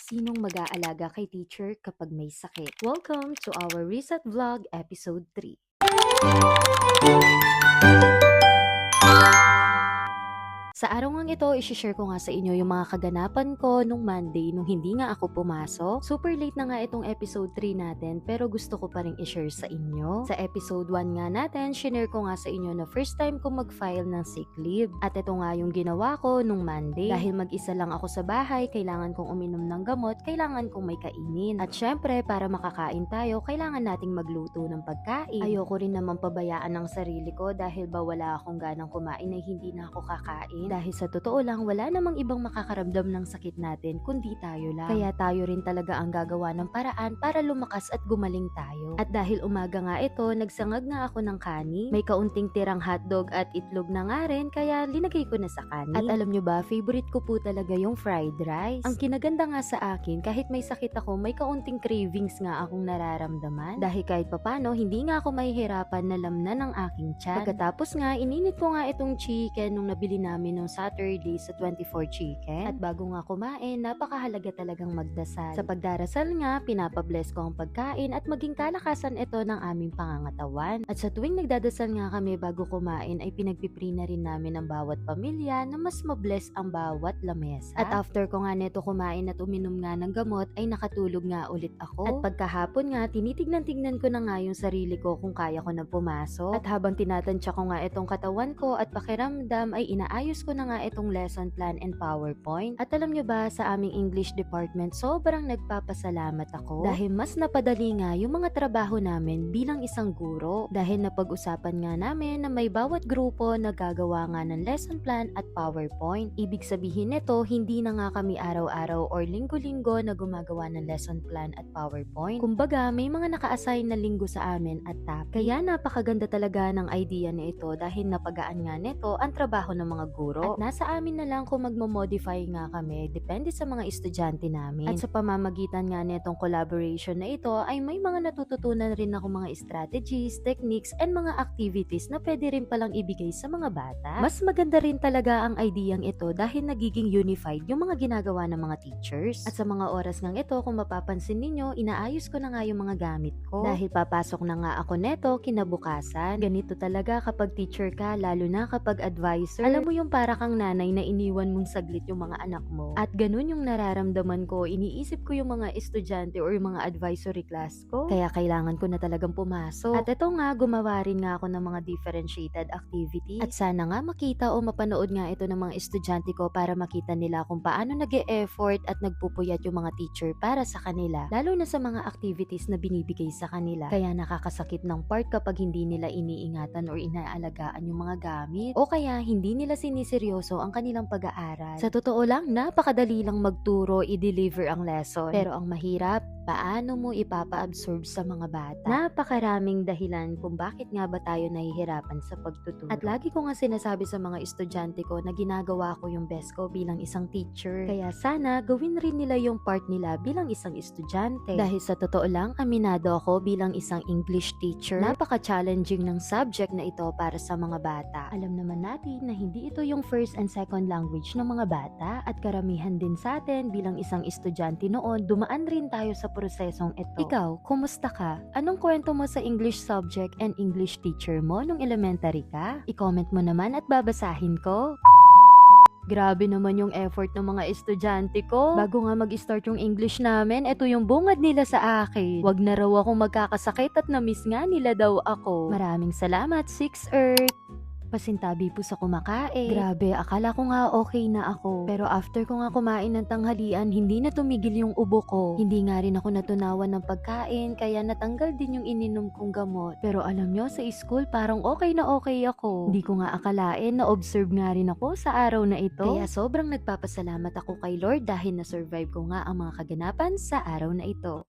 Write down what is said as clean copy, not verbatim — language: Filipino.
Sinong mag-aalaga kay teacher kapag may sakit? Welcome to our Reset Vlog Episode 3. Sa araw ngang ito, isi-share ko nga sa inyo yung mga kaganapan ko nung Monday nung hindi nga ako pumasok. Super late na nga itong episode 3 natin pero gusto ko pa rin i-share sa inyo. Sa episode 1 nga natin, shinare ko nga sa inyo na first time ko mag-file ng sick leave. At ito nga yung ginawa ko nung Monday. Dahil mag-isa lang ako sa bahay, kailangan kong uminom ng gamot, kailangan kong may kainin. At syempre, para makakain tayo, kailangan nating magluto ng pagkain. Ayoko rin naman pabayaan ang sarili ko dahil ba wala akong ganang kumain ay hindi na ako kakain. Dahil sa totoo lang, wala namang ibang makakaramdam ng sakit natin kundi tayo lang. Kaya tayo rin talaga ang gagawa ng paraan para lumakas at gumaling tayo. At dahil umaga nga ito, nagsangag nga ako ng kanin. May kaunting tirang hotdog at itlog na nga rin, kaya linagay ko na sa kanin. At alam nyo ba, favorite ko po talaga yung fried rice. Ang kinaganda nga sa akin, kahit may sakit ako, may kaunting cravings nga akong nararamdaman. Dahil kahit papano, hindi nga ako mahihirapan na lamnan ng aking tiyan. Pagkatapos nga, ininit ko nga itong chicken nung nabili namin nung Saturday sa 24 Chicken. At bago nga kumain, napakahalaga talagang magdasal. Sa pagdarasal nga, pinapabless ko ang pagkain at maging kalakasan ito ng aming pangangatawan. At sa tuwing nagdadasal nga kami bago kumain, ay pinagpipray na rin namin ang bawat pamilya na mas mabless ang bawat lamesa. At after ko nga neto kumain at uminom nga ng gamot, ay nakatulog nga ulit ako. At pagkahapon nga, tinitignan-tignan ko na nga yung sarili ko kung kaya ko na pumasok. At habang tinatansya ko nga itong katawan ko at pakiramdam, ay inaayos ko na nga itong lesson plan and PowerPoint. At alam nyo ba, sa aming English department, sobrang nagpapasalamat ako dahil mas napadali nga yung mga trabaho namin bilang isang guro. Dahil napag-usapan nga namin na may bawat grupo na gagawa nga ng lesson plan at PowerPoint. Ibig sabihin nito, hindi na nga kami araw-araw or linggo-linggo na gumagawa ng lesson plan at PowerPoint. Kumbaga, may mga naka-assign na linggo sa amin at topic. Kaya napakaganda talaga ng idea na ito dahil napagaan nga nito ang trabaho ng mga guro. At nasa amin na lang kung magmo-modify nga kami, depende sa mga estudyante namin. At sa pamamagitan nga netong collaboration na ito, ay may mga natututunan rin ako mga strategies, techniques, and mga activities na pwede rin palang ibigay sa mga bata. Mas maganda rin talaga ang ideyang ito dahil nagiging unified yung mga ginagawa ng mga teachers. At sa mga oras ngang ito, kung mapapansin ninyo, inaayos ko na nga yung mga gamit ko. Dahil papasok na nga ako neto kinabukasan. Ganito talaga kapag teacher ka, lalo na kapag advisor. Alam mo yung para kang nanay na iniwan mong saglit yung mga anak mo. At ganun yung nararamdaman ko, iniisip ko yung mga estudyante or yung mga advisory class ko. Kaya kailangan ko na talagang pumasok. At ito nga, gumawa rin nga ako ng mga differentiated activities. At sana nga makita o mapanood nga ito ng mga estudyante ko para makita nila kung paano nag-e-effort at nagpupuyat yung mga teacher para sa kanila. Lalo na sa mga activities na binibigay sa kanila. Kaya nakakasakit ng part kapag hindi nila iniingatan or inaalagaan yung mga gamit. O kaya hindi nila siniseryoso ang kanilang pag-aaral. Sa totoo lang, napakadali lang magturo, i-deliver ang lesson. Pero ang mahirap, paano mo ipapa-absorb sa mga bata? Napakaraming dahilan kung bakit nga ba tayo nahihirapan sa pagtuturo. At lagi ko nga sinasabi sa mga estudyante ko na ginagawa ko yung best ko bilang isang teacher. Kaya sana gawin rin nila yung part nila bilang isang estudyante. Dahil sa totoo lang, aminado ako bilang isang English teacher. Napaka-challenging ng subject na ito para sa mga bata. Alam naman natin na hindi ito yung first and second language ng mga bata at karamihan din sa atin bilang isang estudyante noon, dumaan rin tayo sa prosesong ito. Ikaw, kumusta ka? Anong kwento mo sa English subject and English teacher mo nung elementary ka? I-comment mo naman at babasahin ko. Grabe naman yung effort ng mga estudyante ko. Bago nga mag-start yung English namin, ito yung bungad nila sa akin. Wag na raw akong magkakasakit at na-miss nga nila daw ako. Maraming salamat, Six Earth! Pasintabi po sa kumakain. Grabe, akala ko nga okay na ako. Pero after ko nga kumain ng tanghalian, hindi na tumigil yung ubo ko. Hindi nga rin ako natunawan ng pagkain, kaya natanggal din yung ininom kong gamot. Pero alam nyo, sa school parang okay na okay ako. Hindi ko nga akalain na observe nga rin ako sa araw na ito. Kaya sobrang nagpapasalamat ako kay Lord dahil na-survive ko nga ang mga kaganapan sa araw na ito.